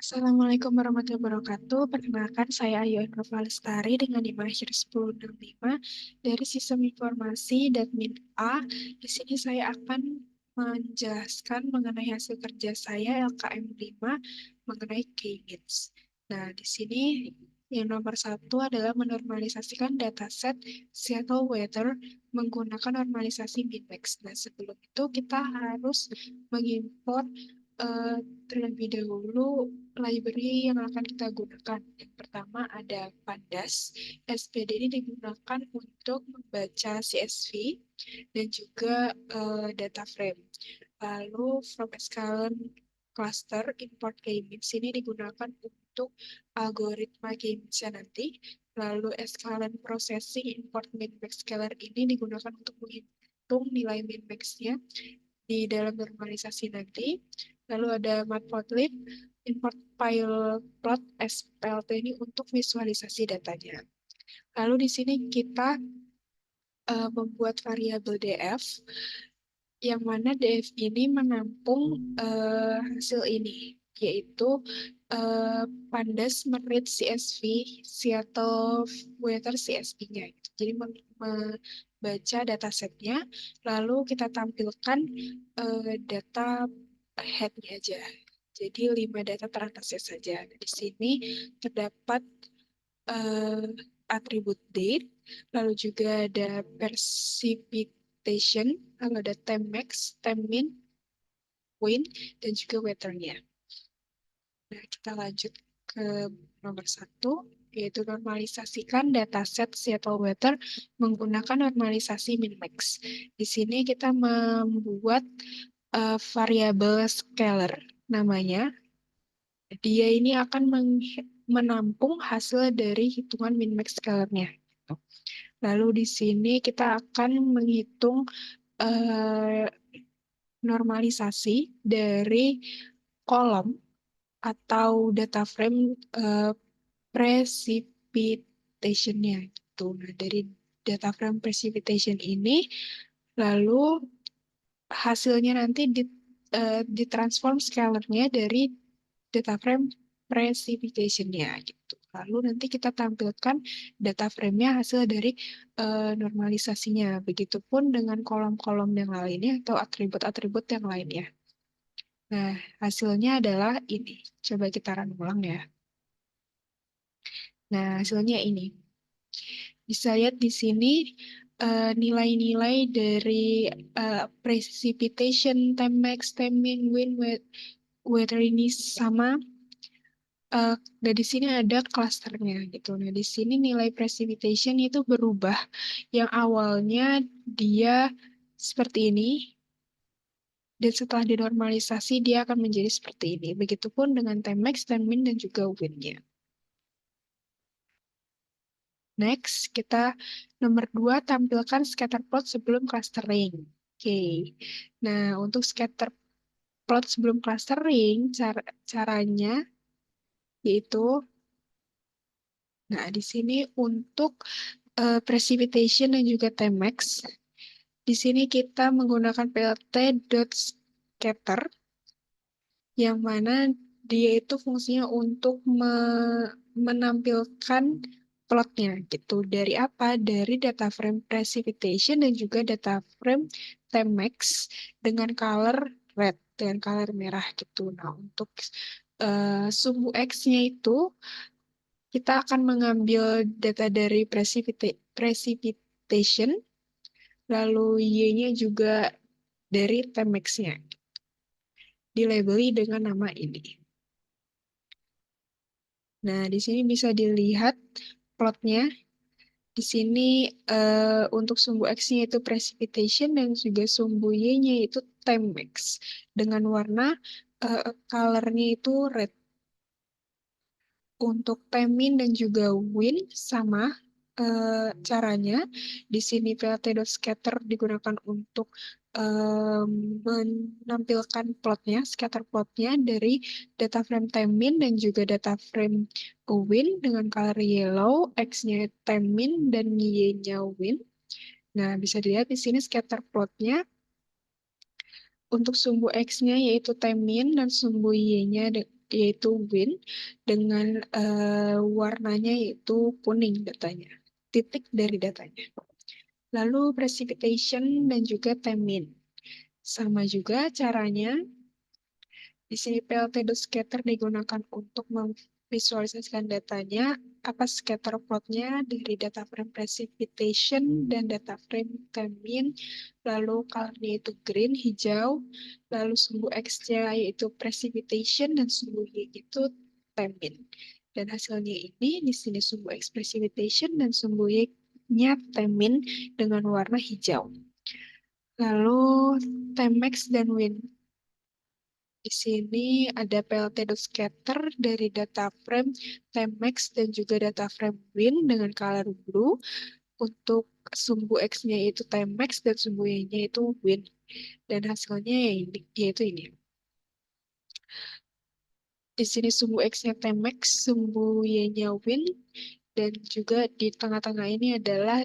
Assalamualaikum warahmatullahi wabarakatuh. Perkenalkan, saya Ayu Nurfa Lestari dengan NIM akhir 1065 dari Sistem Informasi Admin A. Di sini saya akan menjelaskan mengenai hasil kerja saya LKM 5 mengenai K-means. Nah, di sini yang nomor satu adalah menormalisasikan dataset Seattle Weather menggunakan normalisasi min-max. Nah, sebelum itu kita harus mengimport eh, terlebih dahulu library yang akan kita gunakan. Yang pertama ada Pandas. SPD ini digunakan untuk membaca CSV dan juga data frame. Lalu from Escalon cluster import k-means ini digunakan untuk algoritma k-means nanti. Lalu Escalon processing import min-max scalar ini digunakan untuk menghitung nilai min-max-nya di dalam normalisasi nanti. Lalu ada matplotlib, import file plot SPLT ini untuk visualisasi datanya. Lalu di sini kita membuat variabel DF, yang mana DF ini menampung hasil ini, yaitu Pandas meread CSV, Seattle Weather CSV-nya. Jadi membaca datasetnya, lalu kita tampilkan data head-nya aja. Jadi 5 data teratasnya saja. Di sini terdapat eh, atribut date, lalu juga ada precipitation, lalu ada time max, time min, wind, dan juga weather-nya. Nah, kita lanjut ke nomor satu, yaitu normalisasikan dataset Seattle Weather menggunakan normalisasi min-max. Di sini kita membuat variabel scalar namanya. Dia ini akan menampung hasil dari hitungan min-max scalarnya. Lalu di sini kita akan menghitung eh, normalisasi dari kolom atau data frame precipitation-nya gitu. Nah, dari data frame precipitation ini lalu hasilnya nanti ditransform scalarnya dari data frame precipitation-nya gitu. Lalu nanti kita tampilkan data frame-nya hasil dari normalisasinya. Begitupun dengan kolom-kolom yang lainnya atau atribut-atribut yang lainnya. Nah, hasilnya adalah ini. Coba kita run ulang ya. Nah, hasilnya ini. Bisa lihat di sini nilai-nilai dari precipitation, time max, time min, wind, weather ini sama. Dan di sini ada klasternya gitu. Nah, di sini nilai precipitation itu berubah. Yang awalnya dia seperti ini, dan setelah dinormalisasi dia akan menjadi seperti ini. Begitupun dengan time max, time min, dan juga wind-nya. Next, kita nomor 2 tampilkan scatter plot sebelum clustering. Oke. Nah, untuk scatter plot sebelum clustering, caranya yaitu, nah di sini untuk precipitation dan juga Tmax, di sini kita menggunakan plt.scatter, yang mana dia itu fungsinya untuk menampilkan plotnya gitu. Dari apa? Dari data frame precipitation dan juga data frame Tmax dengan color red, dengan color merah gitu. Nah, untuk sumbu X-nya itu kita akan mengambil data dari precipitation, lalu Y-nya juga dari Tmax-nya. Dilabeli dengan nama ini. Nah, di sini bisa dilihat plotnya. Di sini untuk sumbu X-nya itu precipitation dan juga sumbu Y-nya itu time max. Dengan warna color-nya itu red. Untuk time min dan juga wind sama caranya. Di sini plt.scatter digunakan untuk menampilkan plotnya, scatter plotnya dari data frame time min dan juga data frame wind dengan color yellow, X-nya time min dan Y-nya wind. Nah, bisa dilihat di sini scatter plotnya untuk sumbu X-nya yaitu time min dan sumbu Y-nya yaitu win, dengan warnanya yaitu kuning datanya, titik dari datanya. Lalu precipitation dan juga time mean. Sama juga caranya. Di sini PLT.scatter digunakan untuk memvisualisasikan datanya, apa scatter plotnya dari data frame precipitation dan data frame time mean, lalu colornya itu green, hijau, lalu sumbu X-nya yaitu precipitation dan sumbu Y itu time mean. Dan hasilnya ini di sini sumbu X precipitation dan sumbu Y-nya time mean dengan warna hijau. Lalu time max dan win. Di sini ada plt.scatter dari data frame timemax dan juga data frame win dengan color blue. Untuk sumbu X-nya itu timemax dan sumbu Y-nya itu win. Dan hasilnya yaitu ini. Di sini sumbu X-nya timemax, sumbu Y-nya win. Dan juga di tengah-tengah ini adalah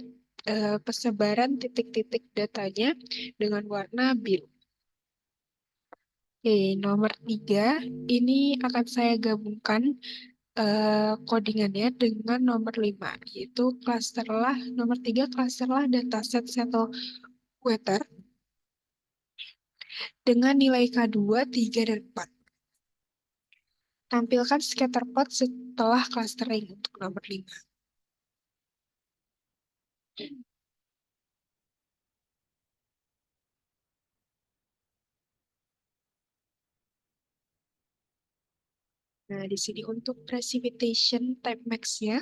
persebaran titik-titik datanya dengan warna biru. Oke, nomor 3, ini akan saya gabungkan codingannya dengan nomor 5, yaitu clusterlah, nomor 3 clusterlah dataset settle weather dengan nilai K2, 3, dan 4. Tampilkan scatter plot setelah clustering untuk nomor 5. Nah, di sini untuk precipitation type max-nya,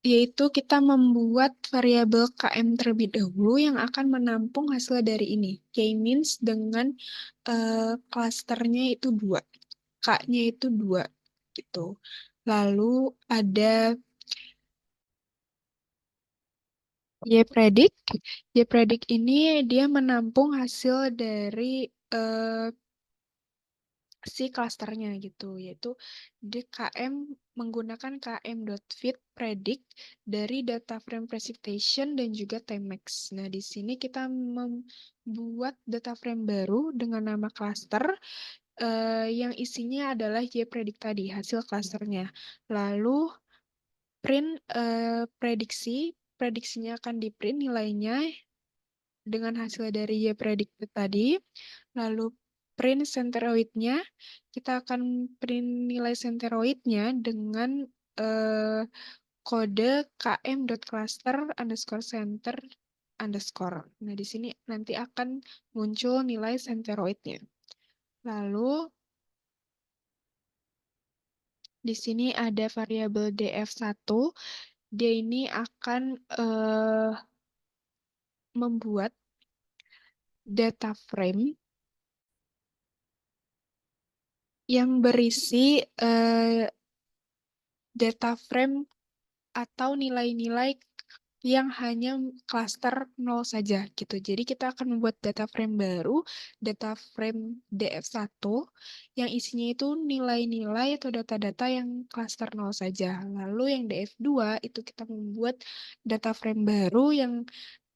yaitu kita membuat variabel KM terlebih dahulu yang akan menampung hasil dari ini. K-means dengan klasternya itu 2. K-nya itu 2. Gitu. Lalu ada YPredict. YPredict ini dia menampung hasil dari si klasternya gitu, yaitu DKM menggunakan km.fit predict dari data frame precipitation dan juga timemax. Nah, di sini kita membuat data frame baru dengan nama cluster yang isinya adalah YPredict tadi, hasil klasternya. Lalu print prediksi, prediksinya akan di print nilainya dengan hasil dari YPredict tadi. Lalu print centeroidnya, kita akan print nilai centeroidnya dengan kode km.cluster underscore center underscore. Nah, di sini nanti akan muncul nilai centeroidnya. Lalu di sini ada variabel df1. Dia ini akan membuat data frame yang berisi data frame atau nilai-nilai yang hanya klaster 0 saja gitu. Jadi kita akan membuat data frame baru, data frame DF1 yang isinya itu nilai-nilai atau data-data yang klaster 0 saja. Lalu yang DF2 itu kita membuat data frame baru yang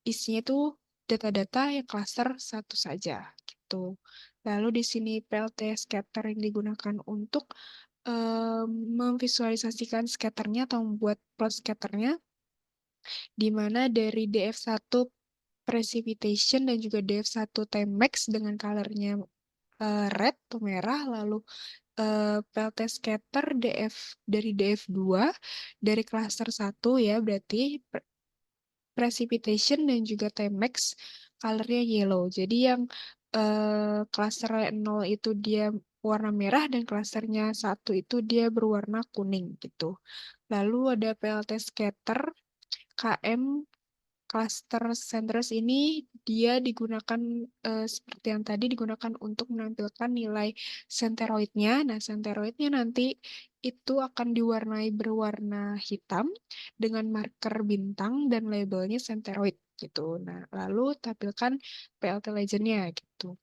isinya itu data-data yang klaster 1 saja gitu. Lalu di sini PLT scatter yang digunakan untuk memvisualisasikan scatternya atau membuat plot scatternya, di mana dari DF1 precipitation dan juga DF1 time max dengan colornya red atau merah, lalu PLT scatter dari DF2 dari cluster 1 ya, berarti precipitation dan juga time max colornya yellow. Jadi yang cluster 0 itu dia warna merah dan klasternya 1 itu dia berwarna kuning gitu. Lalu ada PLT scatter KM cluster centers ini dia digunakan seperti yang tadi digunakan untuk menampilkan nilai centeroidnya. Nah, centeroidnya nanti itu akan diwarnai berwarna hitam dengan marker bintang dan labelnya centeroid gitu. Nah, lalu tampilkan PLT legendnya gitu.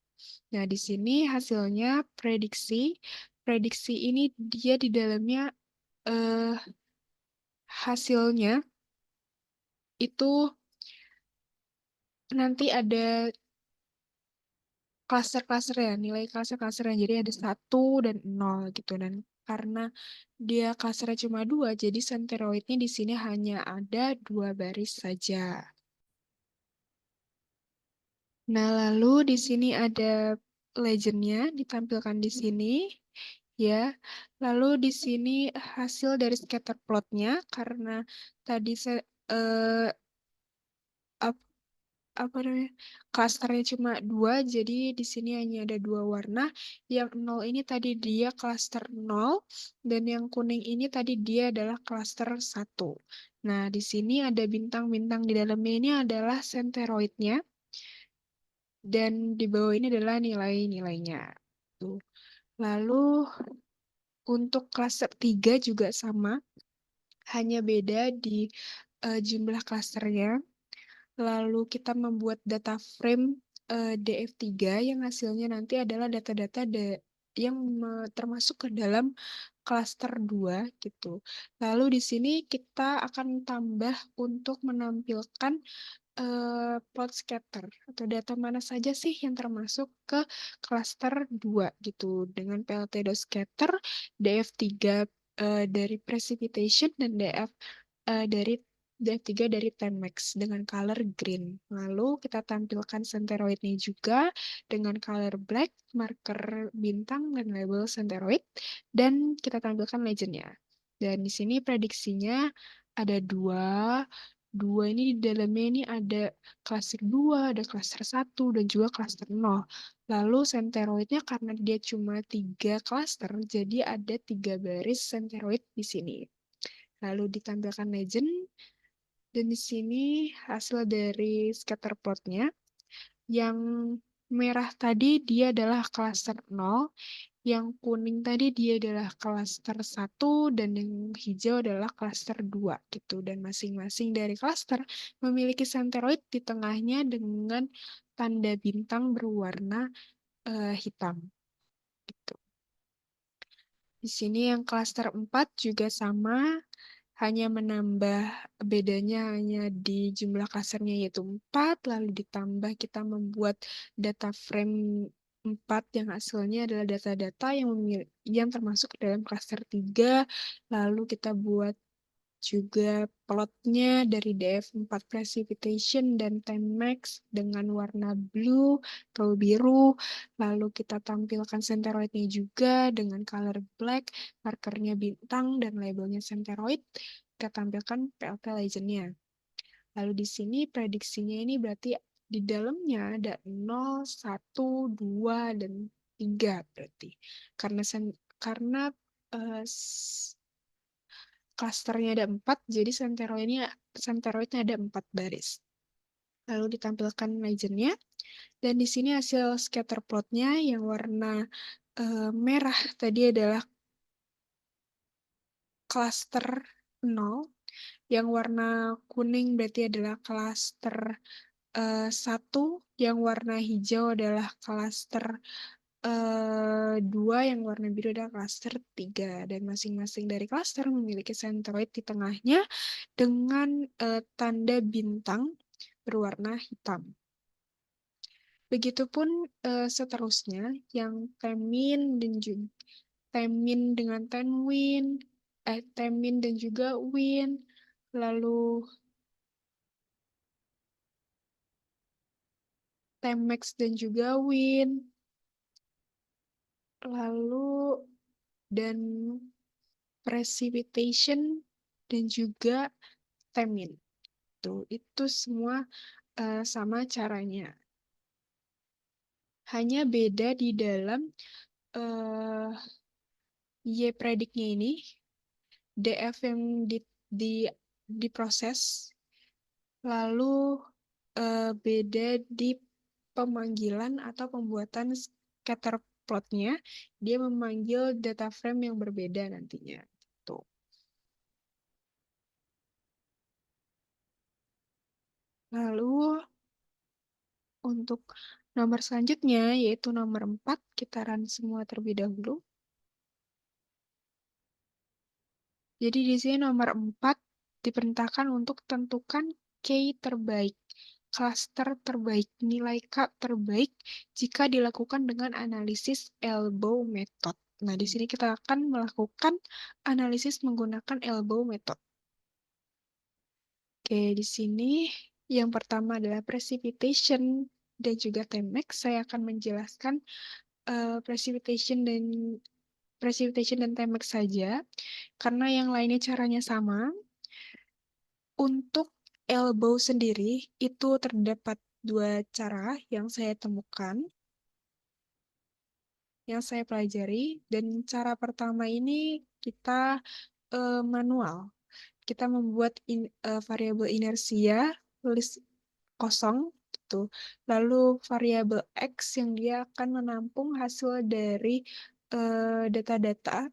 Nah, di sini hasilnya prediksi. Prediksi ini dia di dalamnya hasilnya itu nanti ada Cluster-clusternya, nilai cluster-clusternya. Jadi ada 1 dan 0 gitu. Dan karena dia clusternya cuma 2, jadi senteroidnya di sini hanya ada 2 baris saja. Nah, lalu di sini ada legendnya ditampilkan di sini, ya. Lalu di sini hasil dari scatter plotnya, karena tadi saya apa namanya, klasternya cuma 2, jadi di sini hanya ada 2 warna. Yang 0 ini tadi dia klaster 0, dan yang kuning ini tadi dia adalah klaster 1. Nah, di sini ada bintang-bintang di dalamnya ini adalah senteroidnya, dan di bawah ini adalah nilai-nilainya. Tuh. Lalu untuk klaster 3 juga sama, hanya beda di jumlah klasternya. Lalu kita membuat data frame DF3 yang hasilnya nanti adalah data-data yang termasuk ke dalam klaster 2 gitu. Lalu di sini kita akan tambah untuk menampilkan plot scatter atau data mana saja sih yang termasuk ke klaster 2 gitu dengan PLT.scatter, DF3 dari precipitation, dan dari DF3 dari Tenmax dengan color green. Lalu kita tampilkan senteroidnya juga dengan color black, marker bintang dan label senteroid, dan kita tampilkan legendnya. Dan di sini prediksinya ada 2. 2 ini di dalamnya ini ada klaster 2, ada klaster 1, dan juga klaster 0. Lalu senteroidnya karena dia cuma 3 klaster, jadi ada 3 baris senteroid di sini. Lalu ditampilkan legend, dan di sini hasil dari scatter plotnya. Yang merah tadi dia adalah klaster 0, yang kuning tadi dia adalah klaster 1, dan yang hijau adalah klaster 2 gitu. Dan masing-masing dari klaster memiliki senteroid di tengahnya dengan tanda bintang berwarna hitam gitu. Di sini yang klaster 4 juga sama, hanya menambah, bedanya hanya di jumlah klasternya yaitu 4, lalu ditambah kita membuat data frame 4 yang hasilnya adalah data-data yang termasuk ke dalam klaster 3, lalu kita buat juga plotnya dari DF4 precipitation dan Tenmax dengan warna blue atau biru. Lalu kita tampilkan senteroidnya juga dengan color black, markernya bintang, dan labelnya senteroid. Kita tampilkan PLT legendnya. Lalu di sini prediksinya ini berarti di dalamnya ada 0, 1, 2, dan 3 berarti. Karena eh, klasternya ada 4, jadi senteroidnya ada 4 baris. Lalu ditampilkan legendnya, dan di sini hasil scatter plotnya yang warna merah tadi adalah klaster 0, yang warna kuning berarti adalah klaster 1, yang warna hijau adalah klaster 2, yang warna biru adalah klaster 3, dan masing-masing dari klaster memiliki senteroid di tengahnya dengan tanda bintang berwarna hitam. Begitupun seterusnya yang temin dengan tenwin, temin dan juga win, lalu temax dan juga win, lalu dan precipitation dan juga temin. Itu semua sama caranya. Hanya beda di dalam Y prediknya ini, DF yang di diproses, lalu beda di pemanggilan atau pembuatan scatter plotnya, dia memanggil data frame yang berbeda nantinya. Tuh. Lalu untuk nomor selanjutnya, yaitu nomor 4, kita run semua terlebih dahulu. Jadi di sini nomor 4 diperintahkan untuk tentukan key terbaik. cluster terbaik, nilai K terbaik jika dilakukan dengan analisis elbow method. Nah, di sini kita akan melakukan analisis menggunakan elbow method. Oke, di sini yang pertama adalah precipitation dan juga Tmax. Saya akan menjelaskan precipitation dan Tmax saja, karena yang lainnya caranya sama. Untuk elbow sendiri, itu terdapat dua cara yang saya temukan, yang saya pelajari, dan cara pertama ini kita manual. Kita membuat variabel inersia, list kosong, gitu. Lalu variabel X yang dia akan menampung hasil dari data-data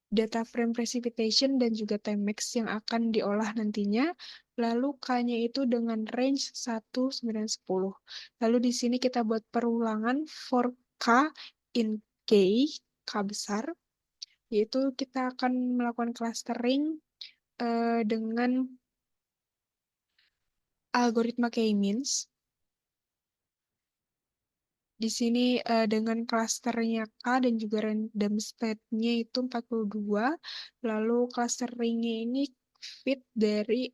data frame precipitation dan juga Tmax yang akan diolah nantinya. Lalu K-nya itu dengan range 1, 9, 10. Lalu di sini kita buat perulangan for K in K, K besar, yaitu kita akan melakukan clustering dengan algoritma K-means. Di sini dengan klasternya K dan juga random state-nya itu 42, lalu clusteringnya ini fit dari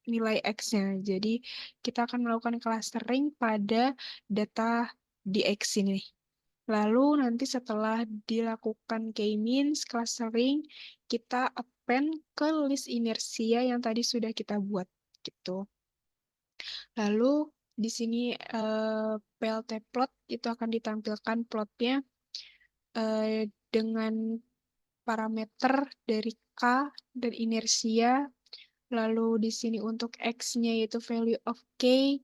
nilai X-nya. Jadi kita akan melakukan clustering pada data di X ini. Lalu nanti setelah dilakukan K-means clustering, kita append ke list inersia yang tadi sudah kita buat gitu. Lalu di sini PLT plot itu akan ditampilkan plotnya dengan parameter dari K dan inersia. Lalu di sini untuk X-nya yaitu value of K,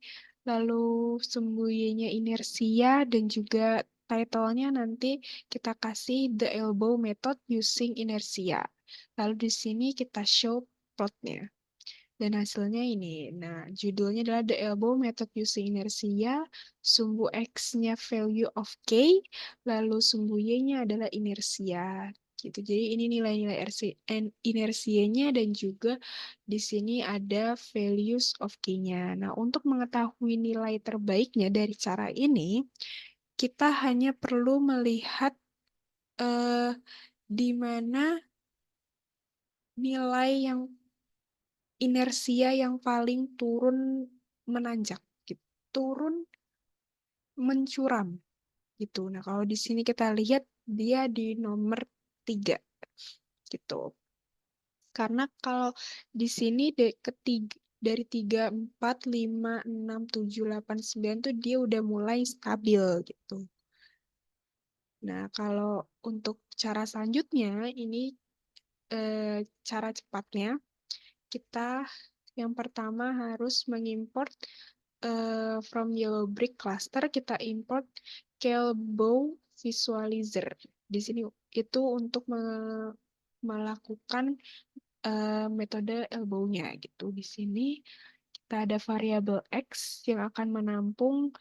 lalu sumbu Y-nya inersia, dan juga title-nya nanti kita kasih the elbow method using inersia. Lalu di sini kita show plotnya. Dan hasilnya ini. Nah, judulnya adalah The Elbow Method Using Inertia, sumbu X-nya value of K, lalu sumbu Y-nya adalah inersia. Gitu. Jadi ini nilai-nilai inersianya dan juga di sini ada values of K-nya. Nah, untuk mengetahui nilai terbaiknya dari cara ini, kita hanya perlu melihat di mana nilai yang inersia yang paling turun menanjak, gitu. Turun mencuram gitu. Nah, kalau di sini kita lihat dia di nomor 3 gitu. Karena kalau di sini dari 3, 4, 5, 6, 7, 8, 9 tuh dia udah mulai stabil gitu. Nah, kalau untuk cara selanjutnya ini cara cepatnya kita yang pertama harus mengimport from yellow brick cluster, kita import Kelbow visualizer. Di sini itu untuk melakukan metode elbow-nya gitu. Di sini kita ada variabel X yang akan menampung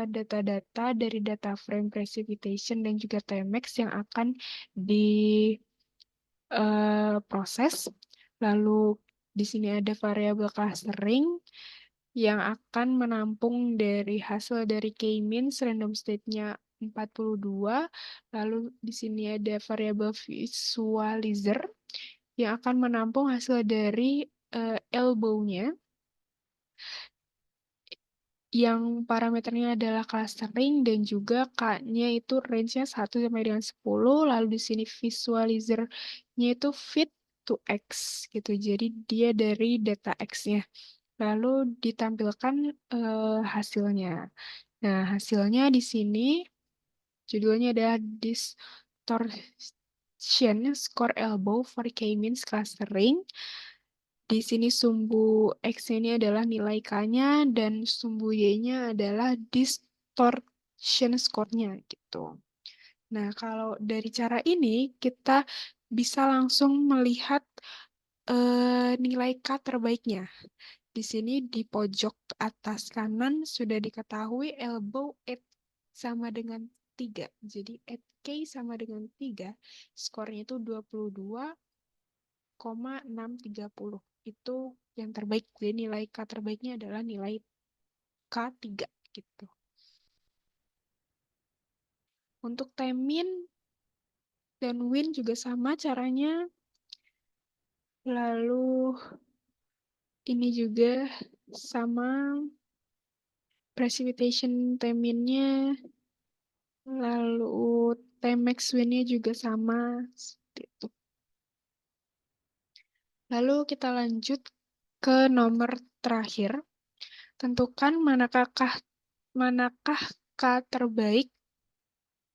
data-data dari data frame precipitation dan juga Tmax yang akan diproses. Lalu di sini ada variabel clustering yang akan menampung dari hasil dari K-means random state-nya 42. Lalu di sini ada variabel visualizer yang akan menampung hasil dari elbow-nya yang parameternya adalah clustering dan juga K-nya itu range-nya 1 sampai dengan 10. Lalu di sini visualizer-nya itu fit to X gitu. Jadi dia dari data X-nya. Lalu ditampilkan hasilnya. Nah, hasilnya di sini judulnya adalah Distortion Score Elbow for K-means Clustering. Di sini sumbu X ini adalah nilai K-nya dan sumbu Y-nya adalah distortion score-nya gitu. Nah, kalau dari cara ini kita bisa langsung melihat nilai K terbaiknya. Di sini di pojok atas kanan sudah diketahui elbow at sama dengan 3. Jadi at K sama dengan 3, skornya itu 22,630. Itu yang terbaik. Jadi nilai K terbaiknya adalah nilai K3 gitu. Untuk Temin dan Win juga sama caranya. Lalu ini juga sama, precipitation Teminnya, lalu Tmax Win-nya juga sama. Seperti itu. Lalu kita lanjut ke nomor terakhir. Tentukan manakah K terbaik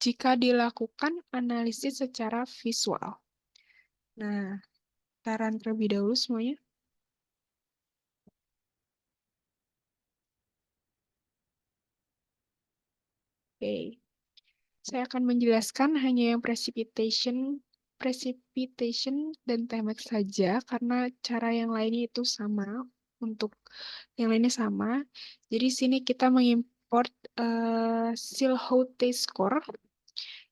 jika dilakukan analisis secara visual. Nah, taran terlebih dahulu semuanya. Oke. Saya akan menjelaskan hanya yang precipitation dan Tmax saja, karena cara yang lainnya itu sama. Untuk yang lainnya sama. Jadi sini kita mengimport Silhouette score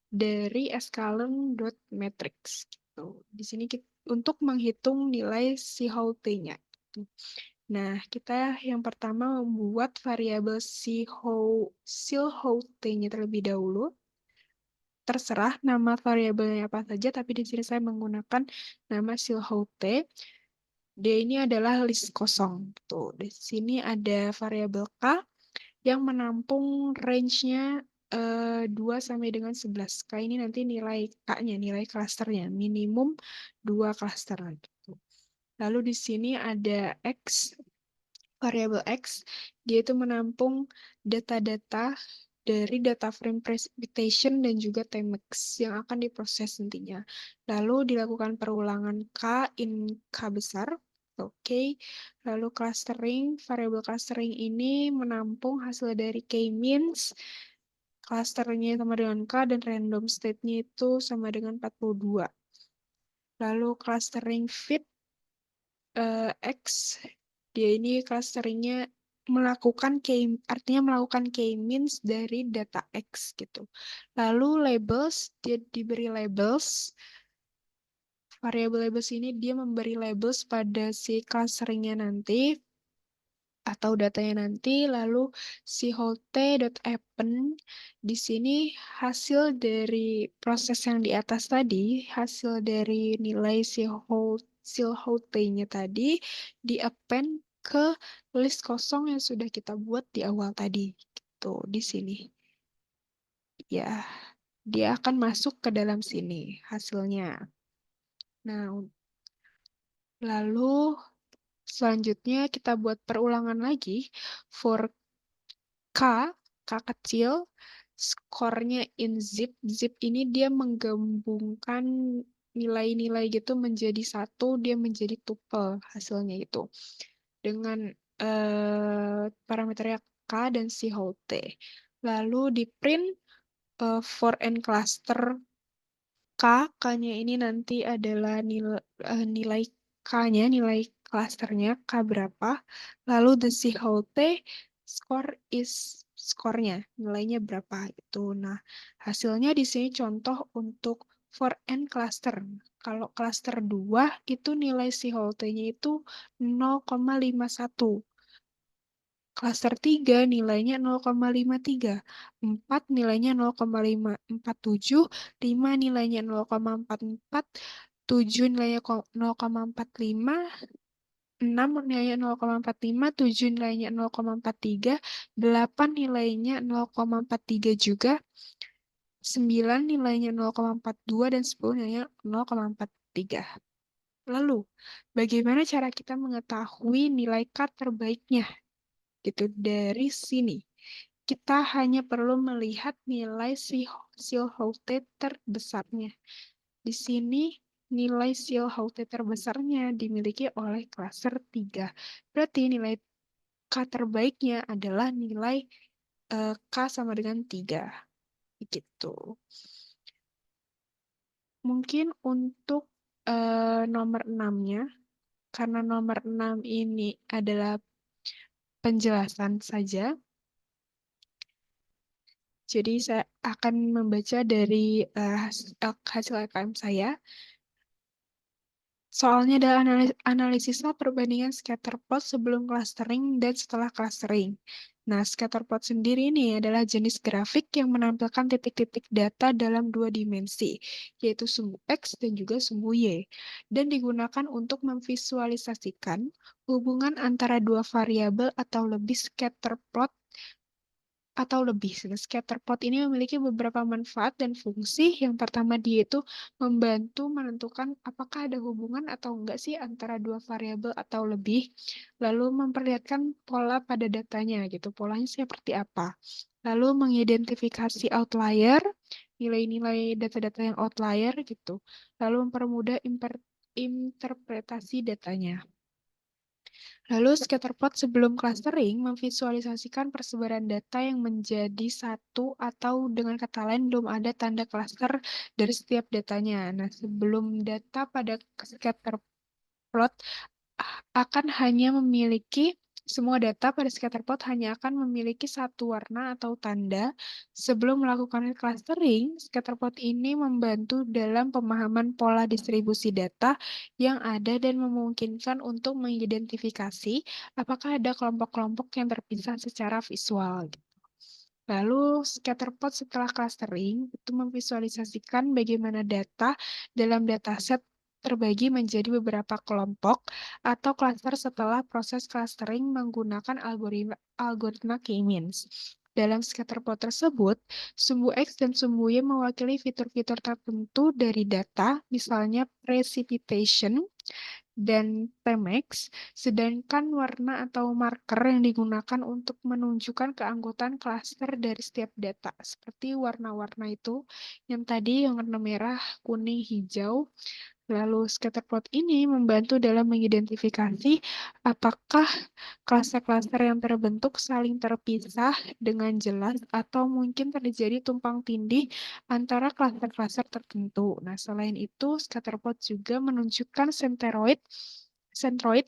dari escalon.matrix. Gitu. Di sini untuk menghitung nilai Silhouette-nya. Gitu. Nah, kita yang pertama membuat variabel Silhouette-nya terlebih dahulu. Terserah nama variabelnya apa saja, tapi di sini saya menggunakan nama Silhouette. Dia ini adalah list kosong. Tuh, di sini ada variabel K yang menampung range-nya 2 sampai dengan 11. K ini nanti nilai K-nya, nilai klasternya, minimum 2 klaster. Gitu. Lalu di sini ada X, variabel X, dia itu menampung data-data dari data frame precipitation dan juga Tmax yang akan diproses nantinya. Lalu dilakukan perulangan K in K besar. Oke, lalu clustering, variabel clustering ini menampung hasil dari K-means, clusternya sama dengan K, dan random state-nya itu sama dengan 42. Lalu clustering fit, X, dia ini clusteringnya artinya melakukan k-means dari data X gitu. Lalu labels, dia diberi labels. Variabel labels ini dia memberi labels pada si clusteringnya nanti atau datanya nanti. Lalu si Holte.appen di sini hasil dari proses yang di atas tadi, hasil dari nilai si Holte-nya tadi di-append ke list kosong yang sudah kita buat di awal tadi. Gitu, di sini. Ya, dia akan masuk ke dalam sini hasilnya. Nah, lalu selanjutnya kita buat perulangan lagi for K, K kecil, skornya in zip. Zip ini dia menggabungkan nilai-nilai gitu menjadi satu, dia menjadi tuple hasilnya itu. Dengan parameternya K dan si Holte. Lalu di print for n cluster K, K-nya ini nanti adalah nilai K-nya, nilai klasternya, K berapa. Lalu the Holte score is skornya, nilainya berapa itu. Nah, hasilnya di sini contoh untuk for n cluster. Kalau cluster 2 itu nilai Holte-nya itu 0,51. Klaster 3 nilainya 0,53, 4 nilainya 0,547, 5 nilainya 0,44, 7 nilainya 0,45, 6 nilainya 0,45, 7 nilainya 0,43, 8 nilainya 0,43 juga, 9 nilainya 0,42, dan 10 nilainya 0,43. Lalu, bagaimana cara kita mengetahui nilai K terbaiknya? Gitu dari sini kita hanya perlu melihat nilai Silhouette terbesarnya. Di sini nilai Silhouette terbesarnya dimiliki oleh klaster 3. Berarti nilai K terbaiknya adalah nilai K sama dengan 3. Gitu. Mungkin untuk nomor 6-nya, karena nomor 6 ini adalah penjelasan saja, jadi saya akan membaca dari hasil LKM saya. Soalnya adalah analisislah perbandingan scatter plot sebelum clustering dan setelah clustering. Nah, scatter plot sendiri ini adalah jenis grafik yang menampilkan titik-titik data dalam dua dimensi, yaitu sumbu X dan juga sumbu Y, dan digunakan untuk memvisualisasikan hubungan antara dua variabel atau lebih scatter plot atau lebih. Scatterplot ini memiliki beberapa manfaat dan fungsi. Yang pertama, dia itu membantu menentukan apakah ada hubungan atau enggak sih antara dua variabel atau lebih. Lalu memperlihatkan pola pada datanya gitu. Polanya seperti apa. Lalu mengidentifikasi outlier, nilai-nilai data-data yang outlier gitu. Lalu mempermudah interpretasi datanya. Lalu scatterplot sebelum clustering memvisualisasikan persebaran data yang menjadi satu atau dengan kata lain belum ada tanda cluster dari setiap datanya. Nah, sebelum data pada scatterplot akan hanya memiliki semua data pada scatterplot hanya akan memiliki satu warna atau tanda. Sebelum melakukan clustering, scatterplot ini membantu dalam pemahaman pola distribusi data yang ada dan memungkinkan untuk mengidentifikasi apakah ada kelompok-kelompok yang terpisah secara visual. Lalu scatterplot setelah clustering itu memvisualisasikan bagaimana data dalam dataset terbagi menjadi beberapa kelompok atau klaster setelah proses clustering menggunakan algoritma K-means. Dalam scatterplot tersebut, sumbu X dan sumbu Y mewakili fitur-fitur tertentu dari data, misalnya precipitation, dan Tmax, sedangkan warna atau marker yang digunakan untuk menunjukkan keanggotaan klaster dari setiap data, seperti warna-warna itu yang tadi yang warna merah, kuning, hijau. Lalu scatterplot ini membantu dalam mengidentifikasi apakah klaster-klaster yang terbentuk saling terpisah dengan jelas atau mungkin terjadi tumpang tindih antara klaster-klaster tertentu. Nah, selain itu, scatterplot juga menunjukkan sentroid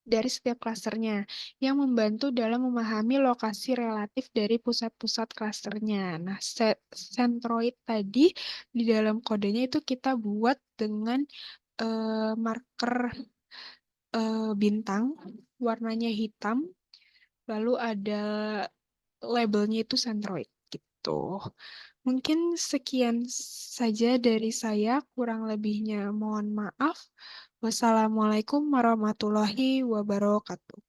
dari setiap klasternya yang membantu dalam memahami lokasi relatif dari pusat-pusat klasternya. Nah, sentroid tadi di dalam kodenya itu kita buat dengan marker bintang, warnanya hitam, lalu ada labelnya itu Centroid gitu. Mungkin sekian saja dari saya, kurang lebihnya mohon maaf. Wassalamualaikum warahmatullahi wabarakatuh.